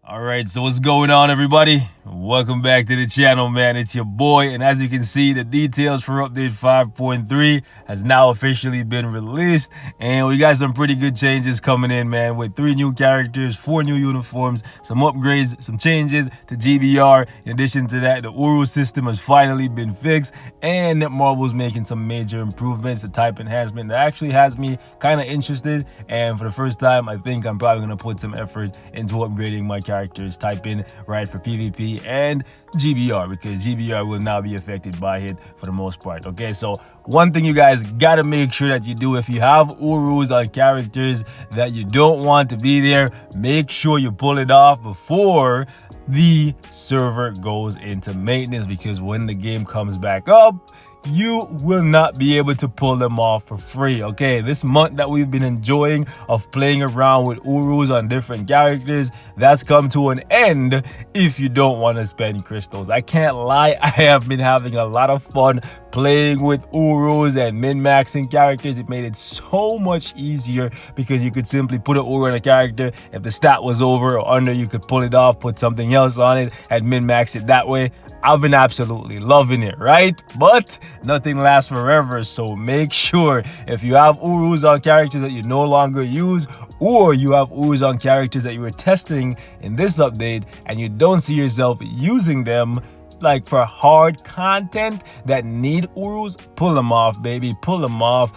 Alright, so what's going on, everybody? Welcome back to the channel, man. It's your boy, and as you can see, the details for update 5.3 has now officially been released, and we got some pretty good changes coming in, man, with 3 new characters, 4 new uniforms, some upgrades, some changes to GBR. In addition to that, the Uru system has finally been fixed, and Netmarble's making some major improvements to type enhancement that actually has me kind of interested, and for the first time, I think I'm probably going to put some effort into upgrading my characters type in right for PvP and GBR, because GBR will now be affected by it for the most part. Okay, so one thing you guys gotta make sure that you do, if you have Urus on characters that you don't want to be there, make sure you pull it off before the server goes into maintenance, because when the game comes back up, you will not be able to pull them off for free. Okay, this month that we've been enjoying of playing around with Urus on different characters, that's come to an end if you don't want to spend crystals. I can't lie, I have been having a lot of fun playing with Urus and min-maxing characters. It made it so much easier because you could simply put an Uru on a character. If the stat was over or under, you could pull it off, put something else on it, and min-max it that way. I've been absolutely loving it, right? But nothing lasts forever, so make sure if you have Urus on characters that you no longer use, or you have Urus on characters that you were testing in this update and you don't see yourself using them, like for hard content that need Urus, pull them off, baby. Pull them off,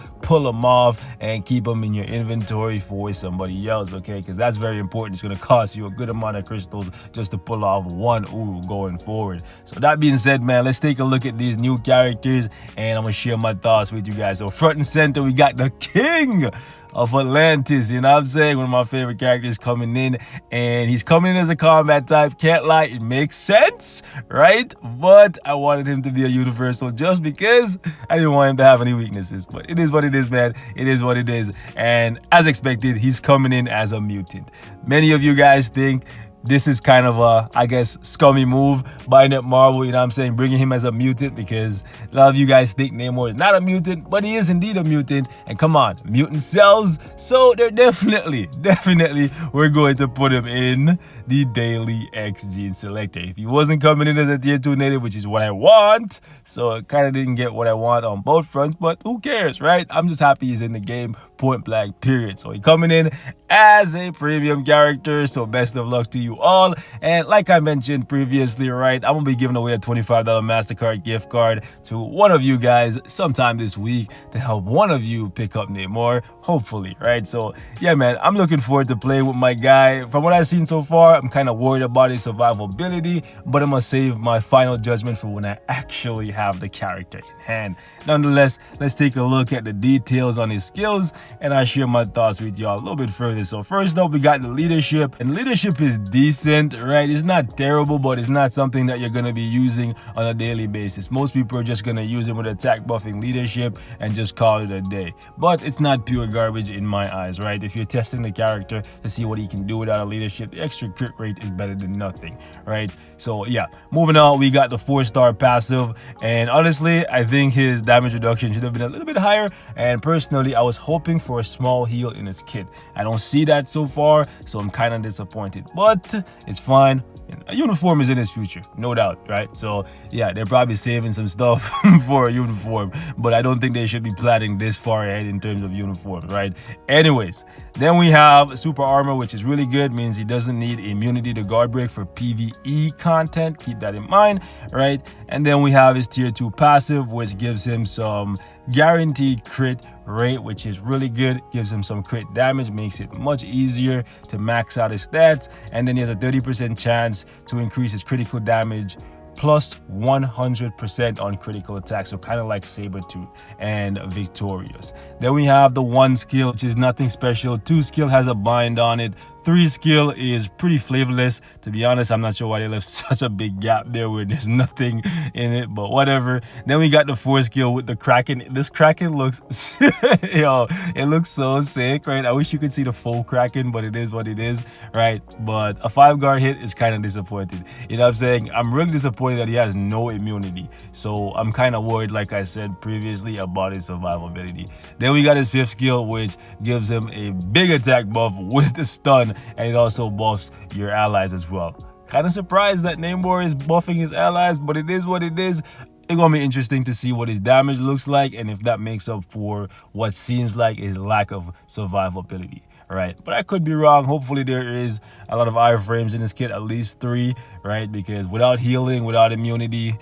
and keep them in your inventory for somebody else, okay? Because that's very important. It's going to cost you a good amount of crystals just to pull off one Uru going forward. So that being said, man, let's take a look at these new characters, and I'm going to share my thoughts with you guys. So front and center, we got the king of Atlantis, you know what I'm saying? One of my favorite characters coming in, and he's coming in as a combat type. Can't lie, it makes sense, right? But I wanted him to be a universal just because I didn't want him to have any weaknesses. But it is what it is, man. It is what it is. And as expected, he's coming in as a mutant. Many of you guys think this is kind of a, I guess, scummy move by Netmarble, you know what I'm saying, bringing him as a mutant, because a lot of you guys think Namor is not a mutant, but he is indeed a mutant. And come on, mutant cells, so they're definitely, we're going to put him in the daily X gene selector. If he wasn't coming in as a tier 2 native, which is what I want, so I kind of didn't get what I want on both fronts, but who cares, right? I'm just happy he's in the game, point blank, period. So he's coming in as a premium character, so best of luck to you all. And like I mentioned previously, right, I'm gonna be giving away a $25 MasterCard gift card to one of you guys sometime this week to help one of you pick up Namor, hopefully, right? So yeah, man, I'm looking forward to playing with my guy. From what I've seen so far, I'm kind of worried about his survivability, but I'm gonna save my final judgment for when I actually have the character in hand. Nonetheless, let's take a look at the details on his skills, and I'll share my thoughts with y'all a little bit further. So first up, we got the leadership, and leadership is decent, right? It's not terrible, but it's not something that you're gonna be using on a daily basis. Most people are just gonna use it with attack buffing leadership and just call it a day. But it's not pure garbage in my eyes, right? If you're testing the character to see what he can do without a leadership, the extra crit rate is better than nothing, right? So yeah, moving on, we got the 4-star passive, and honestly, I think his damage reduction should have been a little bit higher, and personally, I was hoping for a small heal in his kit. I don't see that so far, so I'm kind of disappointed, but it's fine. A uniform is in his future, no doubt, right? So yeah, they're probably saving some stuff for a uniform, but I don't think they should be planning this far ahead in terms of uniforms, right? Anyways, then we have super armor, which is really good, means he doesn't need immunity to guard break for PvE content. Keep that in mind, right? And then we have his tier 2 passive, which gives him some guaranteed crit rate, which is really good. Gives him some crit damage, makes it much easier to max out his stats. And then he has a 30% chance to increase his critical damage plus 100% on critical attack, so kind of like Sabretooth and Victorious. Then we have the 1 skill, which is nothing special. 2 skill has a bind on it. 3 skill is pretty flavorless. To be honest, I'm not sure why they left such a big gap there where there's nothing in it, but whatever. Then we got the 4 skill with the Kraken. This Kraken looks, yo, it looks so sick, right? I wish you could see the full Kraken, but it is what it is, right? But a 5-guard hit is kind of disappointed. You know what I'm saying? I'm really disappointed that he has no immunity. So I'm kind of worried, like I said previously, about his survivability. Then we got his 5th skill, which gives him a big attack buff with the stun one, and it also buffs your allies as well. Kind of surprised that Namor is buffing his allies, but it is what it is. It's gonna be interesting to see what his damage looks like and if that makes up for what seems like his lack of survivability. Right, but I could be wrong. Hopefully there is a lot of iframes in this kit, at least 3, right? Because without healing, without immunity,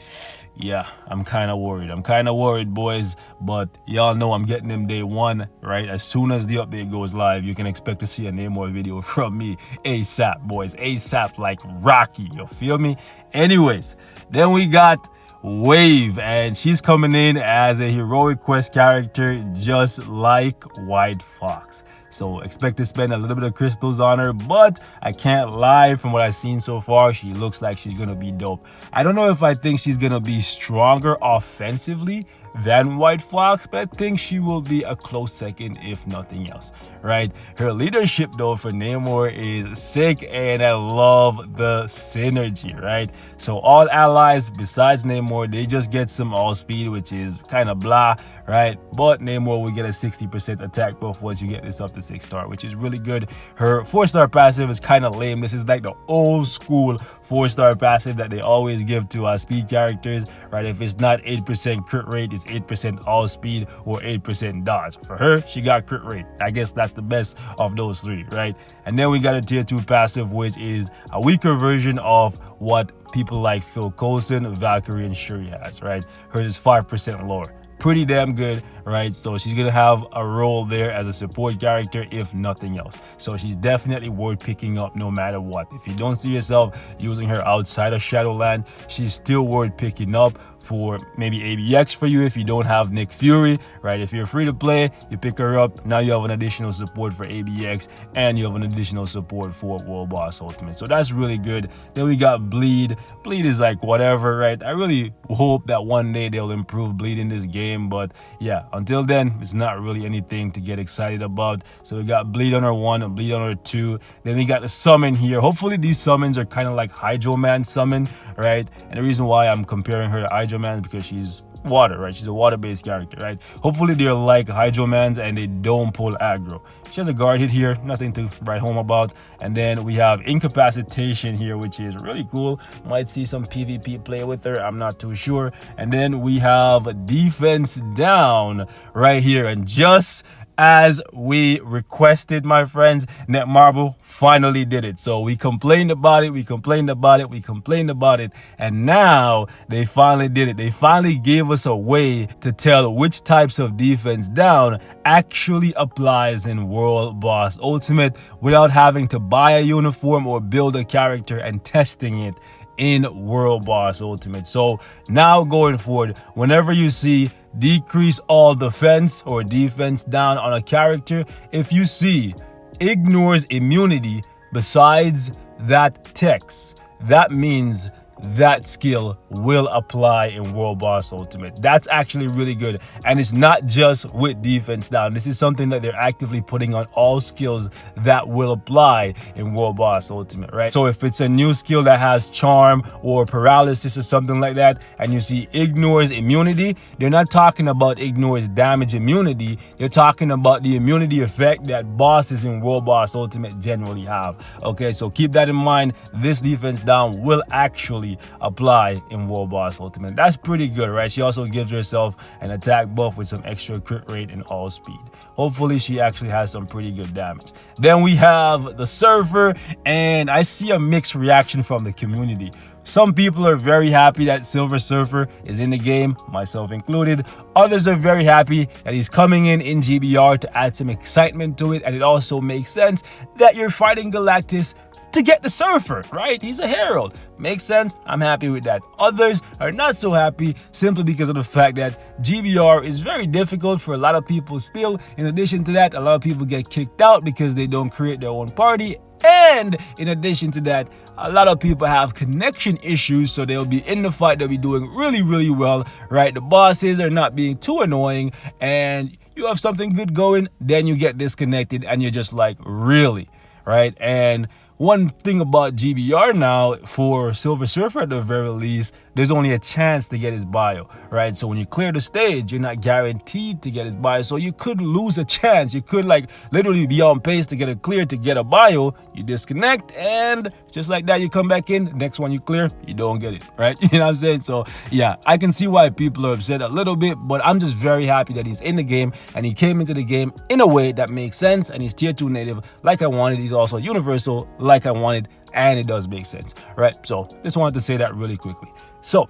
yeah, I'm kind of worried, boys. But y'all know I'm getting them day 1, right? As soon as the update goes live, you can expect to see a Namor video from me ASAP, boys. ASAP, like Rocky, you feel me? Anyways, then we got Wave, and she's coming in as a heroic quest character just like White Fox. So expect to spend a little bit of crystals on her, but I can't lie, from what I've seen so far, she looks like she's gonna be dope. I don't know if I think she's gonna be stronger offensively than White Fox, but I think she will be a close second if nothing else, right? Her leadership though for Namor is sick, and I love the synergy, right? So all allies besides Namor, they just get some all speed, which is kind of blah, right? But Namor will get a 60% attack buff once you get this up to 6-star, which is really good. Her 4-star passive is kind of lame. This is like the old school 4-star passive that they always give to speed characters, right? If it's not 8% crit rate, it's 8% all speed or 8% dodge. For her, she got crit rate. I guess that's the best of those 3, right? And then we got a tier 2 passive, which is a weaker version of what people like Phil Coulson, Valkyrie, and Shuri has, right? Hers is 5% lower. Pretty damn good, right? So she's gonna have a role there as a support character if nothing else. So she's definitely worth picking up no matter what. If you don't see yourself using her outside of Shadowland, she's still worth picking up for maybe ABX for you if you don't have Nick Fury, right? If you're free to play, you pick her up. Now you have an additional support for ABX, and you have an additional support for World Boss Ultimate. So that's really good. Then we got Bleed. Bleed is like whatever, right? I really hope that one day they'll improve Bleed in this game, but yeah, until then, it's not really anything to get excited about. So we got Bleed on her 1 and Bleed on her 2. Then we got the summon here. Hopefully these summons are kind of like Hydro Man summon, right? And the reason why I'm comparing her to Hydro Man because she's water, right? She's a water-based character, right? Hopefully they're like Hydro Mans and they don't pull aggro. She has a guard hit here, nothing to write home about. And then we have incapacitation here, which is really cool. Might see some PvP play with her, I'm not too sure. And then we have defense down right here, and just as we requested, my friends, Netmarble finally did it. So we complained about it, and now they finally did it. They finally gave us a way to tell which types of defense down actually applies in World Boss Ultimate without having to buy a uniform or build a character and testing it in World Boss Ultimate. So now going forward, whenever you see decrease all defense or defense down on a character, if you see ignores immunity besides that text, that means that skill will apply in World Boss Ultimate. That's actually really good, and it's not just with defense down. This is something that they're actively putting on all skills that will apply in World Boss Ultimate, right? So if it's a new skill that has charm or paralysis or something like that, and you see ignores immunity, they're not talking about ignores damage immunity. They're talking about the immunity effect that bosses in World Boss Ultimate generally have. Okay, so keep that in mind. This defense down will actually apply in World Boss Ultimate. That's pretty good, right? She also gives herself an attack buff with some extra crit rate and all speed. Hopefully she actually has some pretty good damage. Then we have the Surfer, and I see a mixed reaction from the community. Some people are very happy that Silver Surfer is in the game, myself included. Others are very happy that he's coming in GBR to add some excitement to it, and it also makes sense that you're fighting Galactus to get the Surfer, right? He's a herald. Makes sense. I'm happy with that. Others are not so happy simply because of the fact that GBR is very difficult for a lot of people still. In addition to that, a lot of people get kicked out because they don't create their own party. And in addition to that, a lot of people have connection issues, so they'll be in the fight, they'll be doing really well, right? The bosses are not being too annoying, and you have something good going, then you get disconnected and you're just like, really, right? And one thing about GBR now, for Silver Surfer at the very least, there's only a chance to get his bio, right? So when you clear the stage, you're not guaranteed to get his bio. So you could lose a chance. You could like literally be on pace to get it cleared to get a bio. You disconnect, and just like that, you come back in. Next one you clear, you don't get it, right? You know what I'm saying? So yeah, I can see why people are upset a little bit, but I'm just very happy that he's in the game and he came into the game in a way that makes sense, and he's tier 2 native like I wanted. He's also universal like I wanted, and it does make sense, right? So just wanted to say that really quickly. So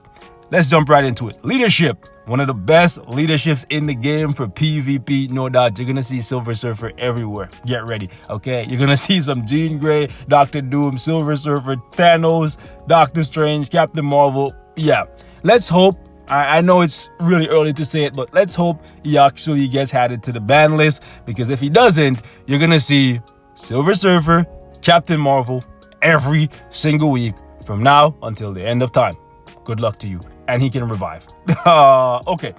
let's jump right into it. Leadership, one of the best leaderships in the game for PvP, no doubt. You're gonna see Silver Surfer everywhere. Get ready, okay? You're gonna see some Jean Grey, Dr. Doom, Silver Surfer, Thanos, Doctor Strange, Captain Marvel. Yeah, let's hope. I know it's really early to say it, but let's hope he actually gets added to the ban list, because if he doesn't, you're gonna see Silver Surfer, Captain Marvel every single week from now until the end of time. Good luck to you. And he can revive. Okay.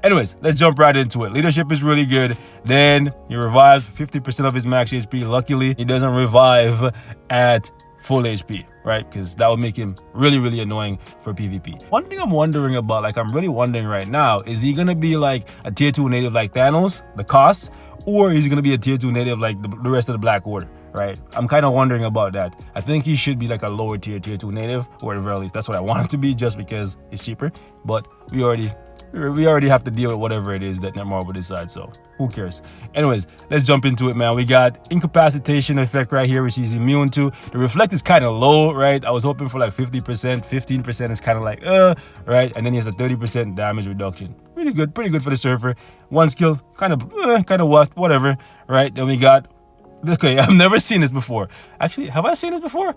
Anyways, let's jump right into it. Leadership is really good. Then he revives 50% of his max HP. Luckily, he doesn't revive at full HP, right? Because that would make him really, really annoying for PvP. One thing I'm wondering about, like I'm really wondering right now, is he gonna be like a tier 2 native like Thanos, the cost, or is he gonna be a tier 2 native like the rest of the Black Order, right? I'm kind of wondering about that. I think he should be like a lower tier 2 native, or at the very least, that's what I want him to be, just because it's cheaper. But we already have to deal with whatever it is that Netmarble decides, so who cares? Anyways, let's jump into it, man. We got incapacitation effect right here, which he's immune to. The reflect is kind of low, right? I was hoping for like 50%, 15% is kind of like, right? And then he has a 30% damage reduction. Pretty good for the Surfer. One skill, kind of whatever, right? Then we got, okay, I've never seen this before. Actually, have I seen this before?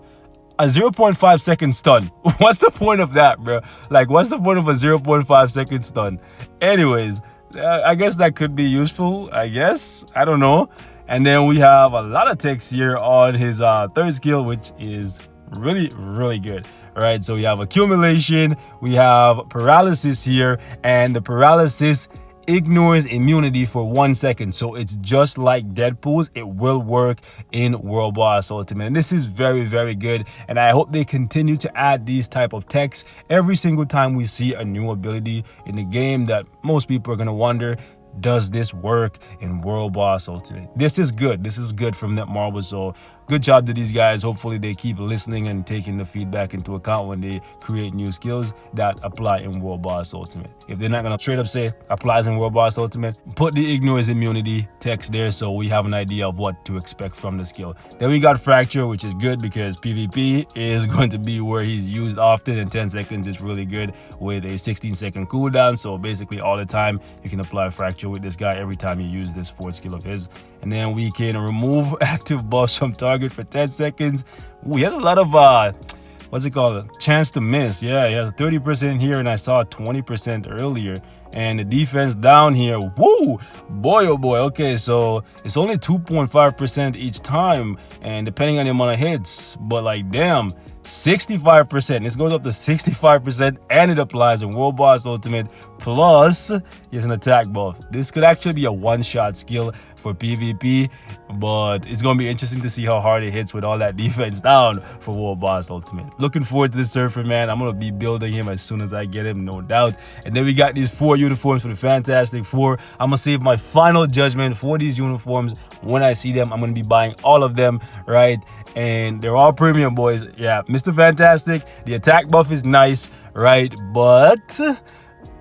A 0.5 second stun. What's the point of that, bro? Like, what's the point of a 0.5 second stun? Anyways, I guess that could be useful, I guess. I don't know. And then we have a lot of text here on his third skill, which is really, really good. All right, so we have accumulation, we have paralysis here, and the paralysis ignores immunity for 1 second. So it's just like Deadpool's. It will work in World Boss Ultimate, and this is very, very good. And I hope they continue to add these type of techs every single time we see a new ability in the game that most people are going to wonder, does this work in World Boss Ultimate? This is good. This is good from Netmarble. So good job to these guys. Hopefully they keep listening and taking the feedback into account when they create new skills that apply in World Boss Ultimate. If they're not going to straight up say applies in World Boss Ultimate, put the ignores immunity text there so we have an idea of what to expect from the skill. Then we got fracture, which is good because PvP is going to be where he's used often, and 10 seconds is really good with a 16-second cooldown. So basically all the time you can apply fracture with this guy every time you use this fourth skill of his. And then we can remove active buffs from target for 10 seconds. Ooh, he has a lot of what's it called, chance to miss. Yeah, he has 30% here, and I saw 20% earlier. And the defense down here, woo, boy oh boy. Okay, so it's only 2.5% each time, and depending on the amount of hits, but like damn, 65%. This goes up to 65%, and it applies in World Boss Ultimate. Plus, he has an attack buff. This could actually be a one-shot skill for PvP, but it's gonna be interesting to see how hard it hits with all that defense down for World Boss Ultimate. Looking forward to this Surfer, man. I'm gonna be building him as soon as I get him, no doubt. And then we got these 4 uniforms for the Fantastic Four. I'm gonna save my final judgment for these uniforms when I see them. I'm gonna be buying all of them, right? And they're all premium, boys. Yeah, Mr. Fantastic, the attack buff is nice, right? But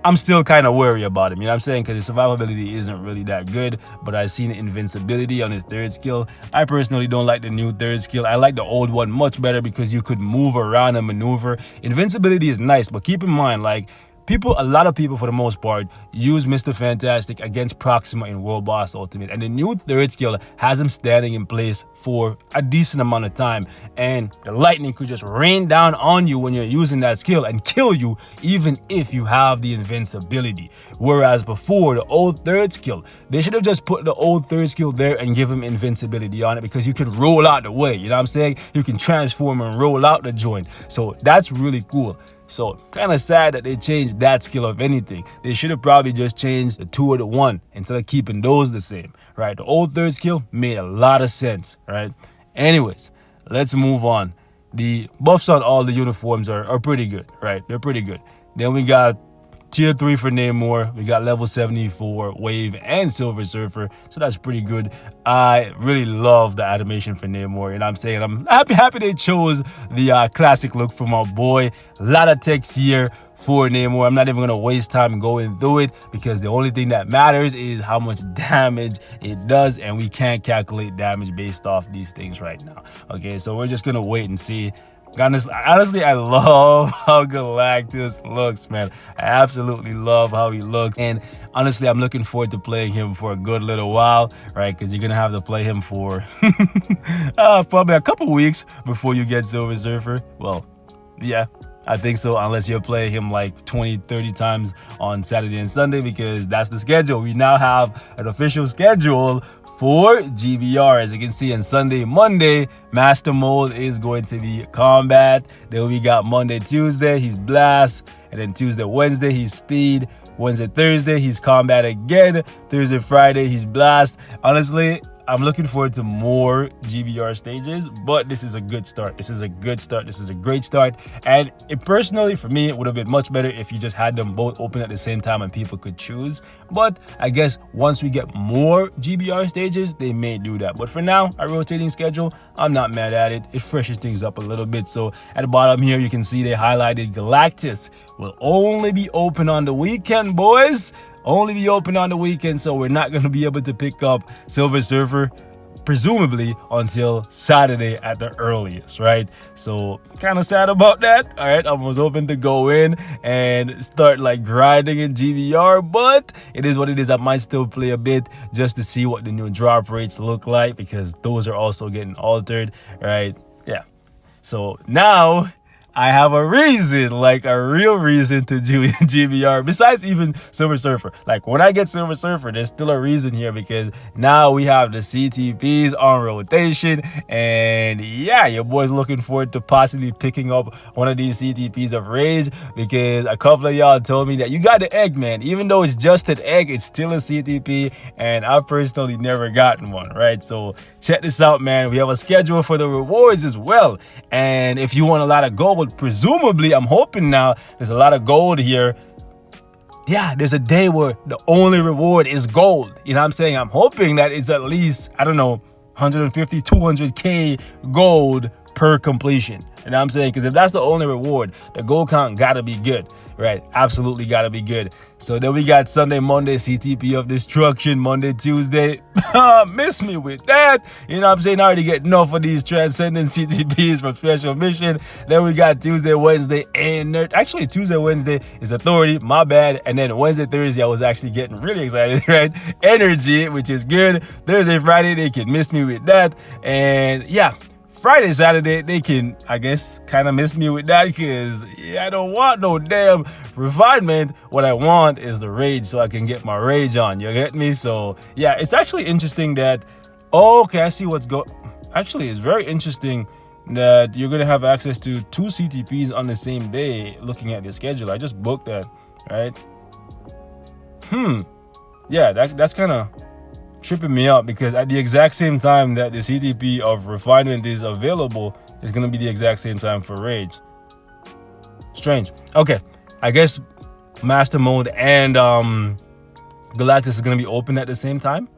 I'm still kind of worried about him, you know what I'm saying? Because his survivability isn't really that good, but I've seen invincibility on his third skill. I personally don't like the new third skill. I like the old one much better because you could move around and maneuver. Invincibility is nice, but keep in mind, like, a lot of people for the most part use Mr. Fantastic against Proxima in World Boss Ultimate, and the new third skill has him standing in place for a decent amount of time, and the lightning could just rain down on you when you're using that skill and kill you even if you have the invincibility. Whereas before, the old third skill, they should have just put the old third skill there and give him invincibility on it, because you can roll out the way, you know what I'm saying? You can transform and roll out the joint, so that's really cool. So kind of sad that they changed that skill of anything. They should have probably just changed the 2 or the 1 instead of keeping those the same, right? The old third skill made a lot of sense, right? Anyways, let's move on. The buffs on all the uniforms are pretty good, right? They're pretty good. Then we got Tier 3 for Namor. We got level 70 for Wave and Silver Surfer. So that's pretty good. I really love the animation for Namor. And I'm saying I'm happy they chose the classic look for my boy. A lot of text here for Namor. I'm not even going to waste time going through it because the only thing that matters is how much damage it does. And we can't calculate damage based off these things right now. Okay, so we're just going to wait and see. Honestly, I love how Galactus looks, man. I absolutely love how he looks. And honestly, I'm looking forward to playing him for a good little while, right? Because you're going to have to play him for probably a couple weeks before you get Silver Surfer. Well, yeah, I think so, unless you're playing him like 20, 30 times on Saturday and Sunday, because that's the schedule. We now have an official schedule for GBR. As you can see, on Sunday, Monday, Master Mold is going to be Combat. Then we got Monday, Tuesday, he's Blast. And then Tuesday, Wednesday, he's Speed. Wednesday, Thursday, he's Combat again. Thursday, Friday, he's Blast. Honestly, I'm looking forward to more GBR stages, but this is a good start. This is a good start. This is a great start. And personally, for me, it would have been much better if you just had them both open at the same time and people could choose. But I guess once we get more GBR stages, they may do that. But for now, a rotating schedule, I'm not mad at it. It freshens things up a little bit. So at the bottom here, you can see they highlighted Galactus will only be open on the weekend, boys. Only be open on the weekend, so we're not going to be able to pick up Silver Surfer presumably until Saturday at the earliest, right? So kind of sad about that. All right, I was hoping to go in and start like grinding in GBR, but it is what it is. I might still play a bit just to see what the new drop rates look like, because those are also getting altered, right? Yeah, so now I have a reason, like a real reason to do GBR besides even Silver Surfer. Like when I get Silver Surfer, there's still a reason here, because now we have the CTPs on rotation. And yeah, your boy's looking forward to possibly picking up one of these CTPs of Rage, because a couple of y'all told me that you got the egg, man. Even though it's just an egg, it's still a CTP, and I've personally never gotten one, right? So check this out, man. We have a schedule for the rewards as well. And if you want a lot of gold, presumably, I'm hoping now there's a lot of gold here. Yeah, there's a day where the only reward is gold. You know what I'm saying? I'm hoping that it's at least, I don't know, 150, 200K gold per completion. You know what I'm saying? Because if that's the only reward, the gold count gotta be good, right? Absolutely gotta be good. So then we got Sunday, Monday, CTP of Destruction, Monday, Tuesday. Miss me with that. You know what I'm saying? I already get enough of these transcendent CTPs from Special Mission. Then we got Tuesday, Wednesday, and actually Tuesday, Wednesday is Authority, my bad. And then Wednesday, Thursday, I was actually getting really excited, right? Energy, which is good. Thursday, Friday, they can miss me with that. And yeah, Friday, Saturday, they can, I guess, kind of miss me with that, because yeah, I don't want no damn refinement. What I want is the rage, so I can get my rage on. You get me? So yeah, it's actually interesting that, oh, okay, I see what's going. Actually, it's very interesting that you're going to have access to 2 CTPs on the same day looking at the schedule. I just booked that, right? Yeah, that's kind of tripping me out, because at the exact same time that the CTP of Refinement is available, it's going to be the exact same time for Rage. Strange. Okay, I guess Master Mode and Galactus is going to be open at the same time.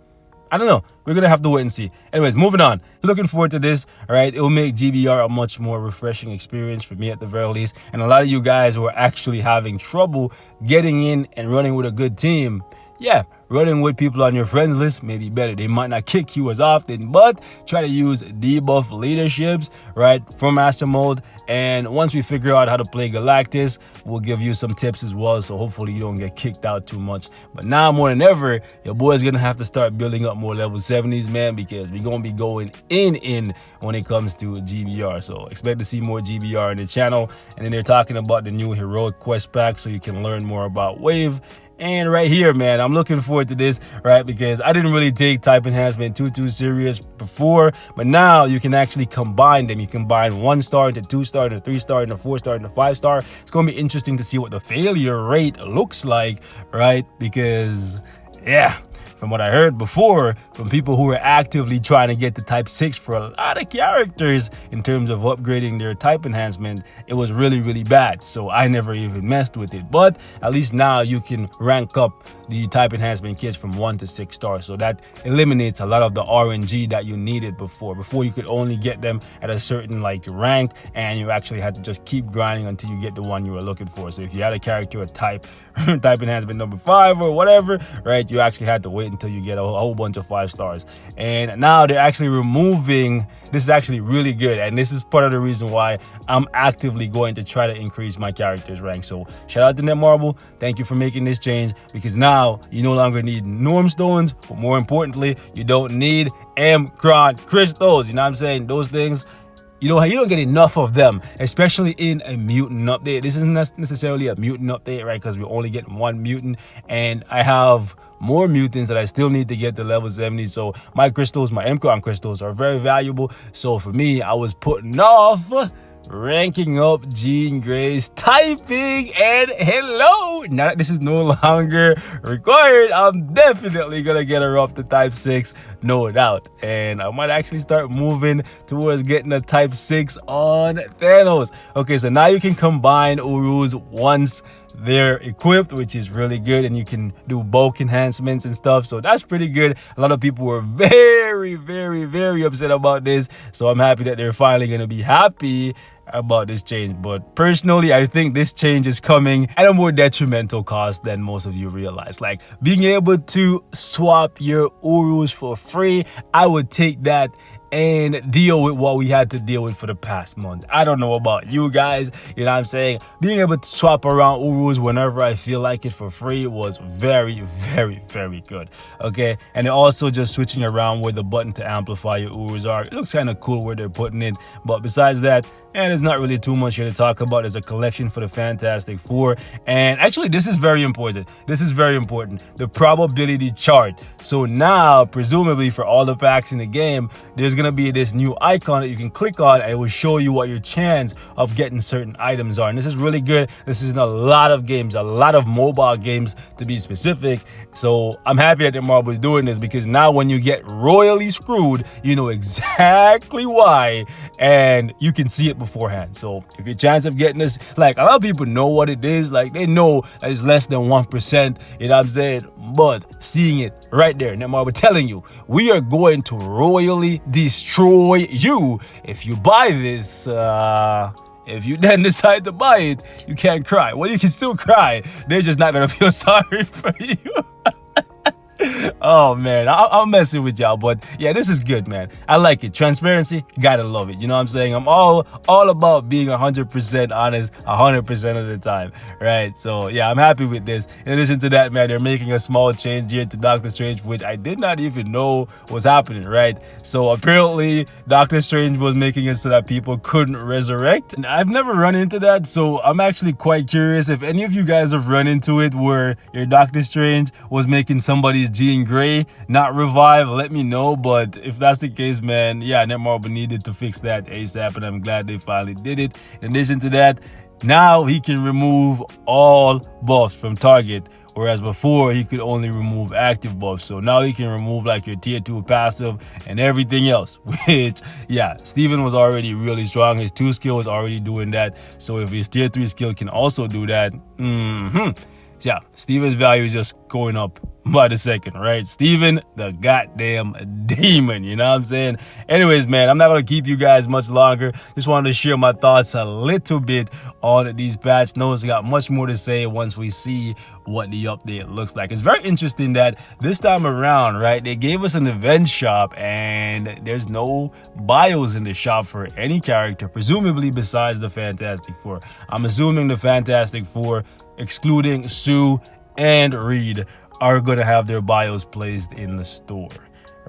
I don't know. We're going to have to wait and see. Anyways, moving on. Looking forward to this. All right. It will make GBR a much more refreshing experience for me at the very least. And a lot of you guys who are actually having trouble getting in and running with a good team, yeah, running with people on your friends list may be better. They might not kick you as often, but try to use debuff leaderships, right, for Master Mode. And once we figure out how to play Galactus, we'll give you some tips as well, so hopefully you don't get kicked out too much. But now more than ever, your boy's gonna have to start building up more level 70s, man, because we're gonna be going in when it comes to GBR. So expect to see more GBR in the channel. And then they're talking about the new heroic quest pack, so you can learn more about Wave. And right here, man, I'm looking forward to this, right? Because I didn't really take type enhancement too serious before, but now you can actually combine them. You combine 1 star into 2 star into 3 star into 4 star into 5 star. It's gonna be interesting to see what the failure rate looks like, right? Because yeah, from what I heard before from people who were actively trying to get the type 6 for a lot of characters in terms of upgrading their type enhancement, it was really, really bad. So I never even messed with it. But at least now you can rank up the type enhancement kits from 1 to 6 stars. So that eliminates a lot of the RNG that you needed before. Before you could only get them at a certain like rank, and you actually had to just keep grinding until you get the one you were looking for. So if you had a character at type enhancement number 5 or whatever, right, you actually had to wait until you get a whole bunch of 5 stars. And now they're actually removing, this is actually really good, and this is part of the reason why I'm actively going to try to increase my character's rank. So shout out to Netmarble, thank you for making this change, because now you no longer need norm stones, but more importantly, you don't need M-Cron crystals. You know what I'm saying? Those things, you don't get enough of them, especially in a mutant update. This isn't necessarily a mutant update, right? Because we only get 1 mutant, and I have more mutants that I still need to get to level 70. So my crystals, my M-Cron crystals, are very valuable. So for me, I was putting off ranking up Jean Grey's typing, and hello, now that this is no longer required, I'm definitely gonna get her up to type 6, no doubt. And I might actually start moving towards getting a type 6 on Thanos. Okay, so now you can combine Urus once they're equipped, which is really good, and you can do bulk enhancements and stuff, so that's pretty good. A lot of people were very, very, very upset about this, so I'm happy that they're finally going to be happy about this change. But personally, I think this change is coming at a more detrimental cost than most of you realize. Like, being able to swap your Urus for free, I would take that and deal with what we had to deal with for the past month. I don't know about you guys, you know what I'm saying? Being able to swap around Urus whenever I feel like it for free was very, very, very good. Okay, and also just switching around where the button to amplify your Urus are. It looks kind of cool where they're putting it, but besides that, and there's not really too much here to talk about. There's a collection for the Fantastic Four, and actually this is very important. This is very important. The probability chart. So now, presumably for all the packs in the game, there's gonna be this new icon that you can click on, and it will show you what your chance of getting certain items are. And this is really good. This is in a lot of games, a lot of mobile games to be specific. So I'm happy that Marvel is doing this, because now when you get royally screwed, you know exactly why, and you can see it beforehand. So if your chance of getting this, like, a lot of people know what it is, like they know that it's less than 1%, you know what I'm saying? But seeing it right there, Netmarble telling you, we are going to royally destroy you if you buy this. If you then decide to buy it, you can't cry. Well, you can still cry, they're just not gonna feel sorry for you. Oh man, I'm messing with y'all, but yeah, this is good, man. I like it. Transparency, gotta love it. You know what I'm saying? I'm all about being 100% honest 100% of the time, right? So yeah, I'm happy with this. In addition to that, man, they're making a small change here to Doctor Strange, which I did not even know was happening, right? So apparently Doctor Strange was making it so that people couldn't resurrect, and I've never run into that, so I'm actually quite curious if any of you guys have run into it where your Doctor Strange was making somebody's Jean Grey not revive. Let me know. But if that's the case, man, yeah, Netmarble needed to fix that ASAP, and I'm glad they finally did it. In addition to that, now he can remove all buffs from target, whereas before he could only remove active buffs. So now he can remove like your tier 2 passive and everything else, which, yeah, Steven was already really strong. His 2 skill was already doing that, so if his tier 3 skill can also do that, yeah, Steven's value is just going up by the second, right? Steven, the goddamn demon, you know what I'm saying? Anyways, man, I'm not going to keep you guys much longer. Just wanted to share my thoughts a little bit on these patch notes. We got much more to say once we see what the update looks like. It's very interesting that this time around, right, they gave us an event shop, and there's no bios in the shop for any character, presumably besides the Fantastic Four. I'm assuming the Fantastic Four, excluding Sue and Reed, are gonna have their bios placed in the store,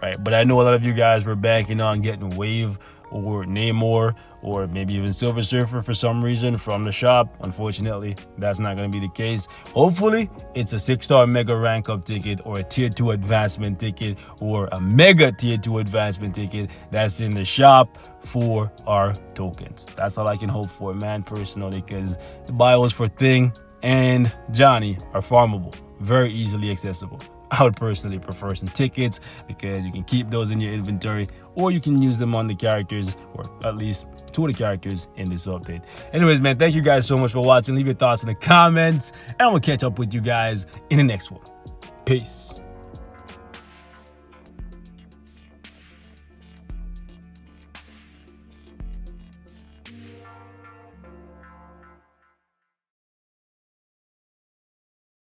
right? But I know a lot of you guys were banking on getting Wave or Namor or maybe even Silver Surfer for some reason from the shop. Unfortunately, that's not going to be the case. Hopefully, it's a 6-star mega rank up ticket or a tier 2 advancement ticket or a mega tier 2 advancement ticket that's in the shop for our tokens. That's all I can hope for, man, personally, because the bios for Thing and Johnny are farmable, very easily accessible. I would personally prefer some tickets because you can keep those in your inventory, or you can use them on the characters, or at least 2 of the characters in this update. Anyways, man, thank you guys so much for watching. Leave your thoughts in the comments, and we'll catch up with you guys in the next one. Peace.